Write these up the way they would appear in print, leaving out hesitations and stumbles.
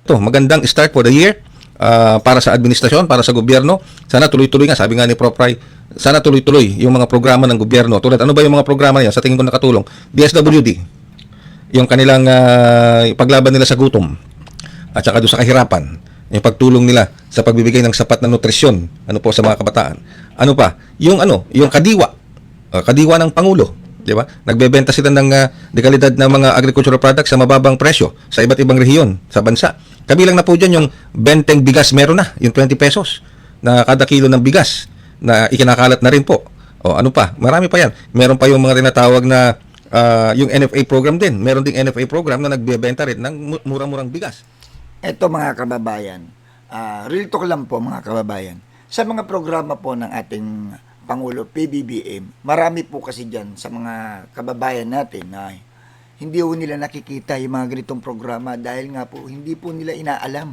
to, magandang start for the year para sa administrasyon, para sa gobyerno. Sana tuloy-tuloy nga, sabi nga ni Prof. Rai, sana tuloy-tuloy yung mga programa ng gobyerno. Tulad, ano ba yung mga programa niya? Sa tingin ko nakatulong. DSWD, yung kanilang paglaban nila sa gutom at saka doon sa kahirapan, yung pagtulong nila sa pagbibigay ng sapat na nutrisyon sa mga kabataan. Ano pa? Yung kadiwa, kadiwa ng Pangulo, di ba? Nagbebenta sila ng dekalidad na mga agricultural products sa mababang presyo sa iba't ibang rehiyon sa bansa. Kabilang na po dyan yung benteng bigas, meron na, yung 20 pesos na kada kilo ng bigas na ikinakalat na rin po. O ano pa? Marami pa yan. Meron pa yung mga tinatawag na yung NFA program din. Meron ding NFA program na nagbebenta rin ng murang-murang bigas. Ito mga kababayan, real talk lang po mga kababayan. Sa mga programa po ng ating Pangulo, PBBM, marami po kasi dyan sa mga kababayan natin na hindi po nila nakikita yung mga ganitong programa dahil nga po hindi po nila inaalam.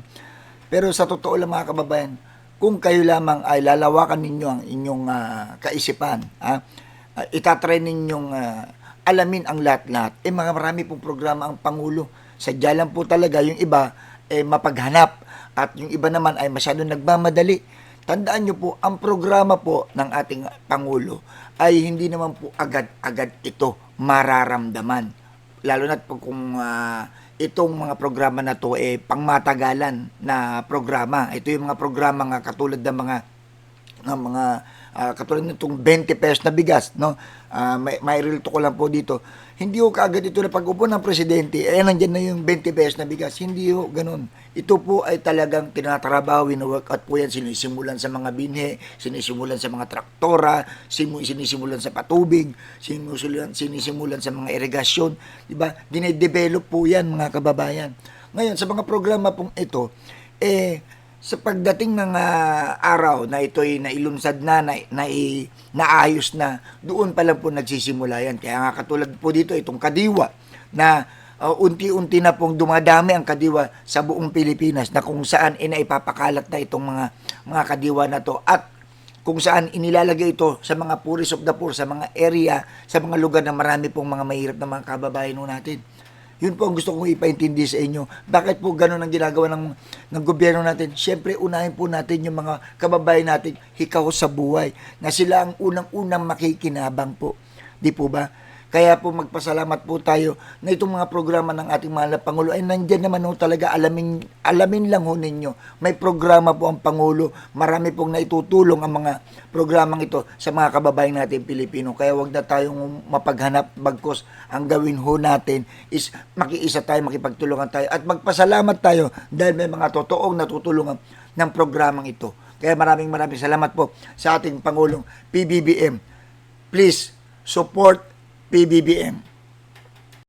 Pero sa totoo lang mga kababayan, kung kayo lamang ay lalawakan ninyo ang inyong kaisipan, itatry ninyong alamin ang lahat-lahat, mga marami pong programa ang Pangulo. Sadya lang po talaga yung iba mapaghanap at yung iba naman ay masyadong nagmamadali. Tandaan nyo po, ang programa po ng ating Pangulo ay hindi naman po agad-agad ito mararamdaman. Lalo na kung itong mga programa na to pangmatagalan na programa. Ito yung mga programa nga katulad ng mga katulad nitong 20 pesos na bigas, no? May real to ko lang po dito. Hindi ho kaagad ito na pag-upo ng presidente, nandiyan na yung 20 pesos na bigas. Hindi ho ganun. Ito po ay talagang tinatrabaho, wino-workout po yan, sinisimulan sa mga binhe, sinisimulan sa mga traktora, sinisimulan sa patubig, sinisimulan sa mga irigasyon, di ba? Dinedevelop po yan mga kababayan. Ngayon, sa mga programa pong ito, sa pagdating ng araw na ito'y nailunsad na, naayos na, doon pa lang po nagsisimula yan. Kaya nga katulad po dito, itong kadiwa, na unti-unti na pong dumadami ang kadiwa sa buong Pilipinas, na kung saan inaipapakalat na itong mga kadiwa na to, at kung saan inilalagay ito sa mga poorest of the poor, sa mga area, sa mga lugar na marami pong mga mahirap na mga kababayan natin. Yun po ang gusto kong ipaintindi sa inyo. Bakit po ganun ang ginagawa ng gobyerno natin? Siyempre, unahin po natin yung mga kababayan natin hikaw sa buhay, na sila ang unang-unang makikinabang po. Di po ba? Kaya po magpasalamat po tayo na itong mga programa ng ating mahal na Pangulo ay nandyan naman ho talaga, alamin lang ho ninyo. May programa po ang Pangulo, marami pong naitutulong ang mga programang ito sa mga kababayan natin Pilipino. Kaya wag na tayong mapaghanap, bagkos ang gawin ho natin is makiisa tayo, makipagtulungan tayo at magpasalamat tayo dahil may mga totoong natutulungan ng programang ito. Kaya maraming salamat po sa ating Pangulong PBBM. Please support PBBM.